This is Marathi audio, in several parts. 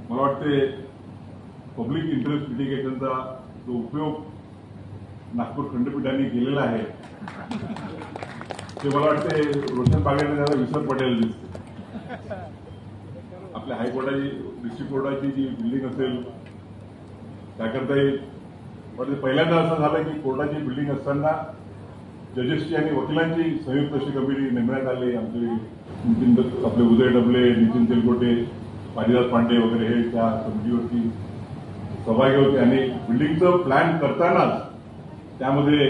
मला वाटते पब्लिक इंटरेस्ट लिटिगेशनचा जो उपयोग नागपूर खंडपीठाने केलेला आहे ते मला वाटते रोशन बागेला त्याला विसर पडेल दिसते. आपल्या हायकोर्टाची डिस्ट्रिक्ट कोर्टाची जी बिल्डिंग असेल त्याकरताही म्हणजे पहिल्यांदा असं झालं की कोर्टाची बिल्डिंग असताना जजेसची आणि वकिलांची संयुक्त अशी कमिटी नेमण्यात आली. आमचे आपले उदय डबले, नितीन तेलकोटे, पारिदास पांडे वगैरे हे त्या कमिटीवरती सहभागी होते आणि बिल्डिंगचं प्लॅन करतानाच त्यामध्ये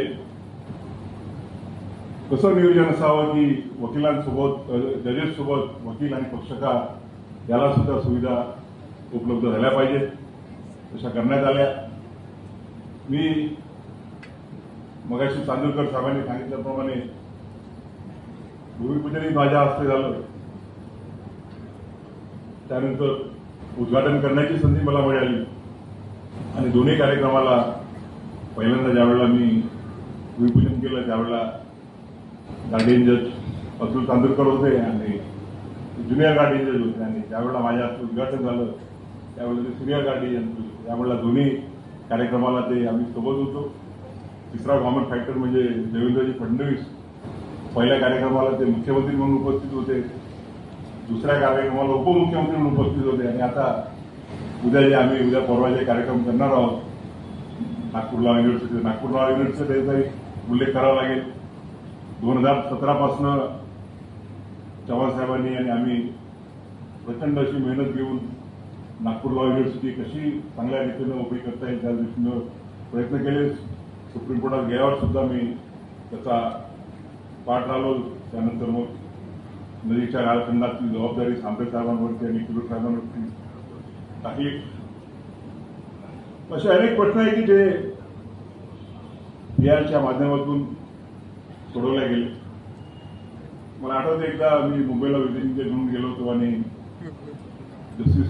कसं नियोजन असावं की वकिलांसोबत, जजेससोबत वकील आणि पक्षकार याला सुद्धा सुविधा उपलब्ध झाल्या पाहिजेत, तशा करण्यात आल्या. मी मगाशी चांदूरकर साहेबांनी सांगितल्याप्रमाणे भूमिपूजनही माझ्या हस्ते झालं. त्यानंतर उद्घाटन करण्याची संधी मला मिळाली आणि दोन्ही कार्यक्रमाला पहिल्यांदा ज्यावेळेला मी भूमिपूजन केलं त्यावेळेला गार्डियन जज अतुल चांदूरकर होते आणि ज्युनियर गार्डियन जज होते आणि ज्यावेळेला माझ्या हस्ते उद्घाटन झालं त्यावेळेला ते सिनियर गार्डियन त्यावेळेला दोन्ही कार्यक्रमाला ते आम्ही सोबत होतो. तिसरा कॉमन फॅक्टर म्हणजे देवेंद्रजी फडणवीस पहिल्या कार्यक्रमाला ते मुख्यमंत्री म्हणून उपस्थित होते, दुसऱ्या कार्यक्रमाला उपमुख्यमंत्री म्हणून उपस्थित होते आणि आता उद्या परवा जे कार्यक्रम करणार आहोत नागपूर लॉ युनिव्हर्सिटीचा उल्लेख करावा लागेल. 2017 पासून चव्हाण साहेबांनी आणि आम्ही प्रचंड अशी मेहनत घेऊन नागपूर लॉ युनिव्हर्सिटी कशी चांगल्या रीतीनं उभी करता येईल त्या दृष्टीनं प्रयत्न केले. सुप्रीम कोर्टात गेल्यावर सुद्धा मी त्याचा पाठ राहिलो. त्यानंतर मग नजीकच्या कालखंडातली जबाबदारी सांबरे साहेबांवरती आणि किलोर साहेबांवरती टाकली. असे अनेक प्रश्न आहे की जे पीआरच्या माध्यमातून सोडवले गेले. मला आठवतं एकदा मी मुंबईला विजिटिंग घेऊन गेलो होतो आणि जस्टिस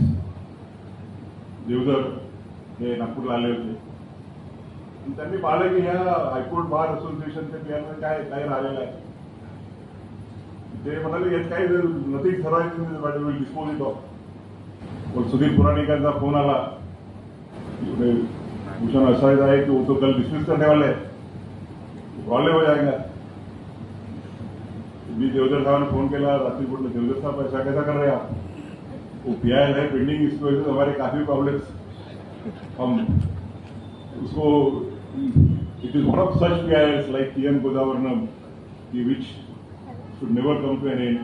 देवधर हे नागपूरला आले होते आणि त्यांनी पाहिलं की ह्या हायकोर्ट बार असोसिएशनच्या पीआरमध्ये काय राहिलेलं आहे. ते म्हणाले यात काही नथिंग ठरवायचं but will dispose it of. पण सुधीर पुराणिकांचा फोन आला भूषण ऐसा है कि वो तो कल डिसमिस करने वाले हैं, प्रॉब्लेम हो जाएगा. मी देवधर साहब ने फोन किया रात्रि बोले देवधर साहब ऐसा कैसा कर रहे हैं आप, वो पीआई है पेंडिंग, इसकी वजह से हमारे काफी प्रॉब्लम्स हम उसको it is one of such PI like TN Godavarman which should never come to an end.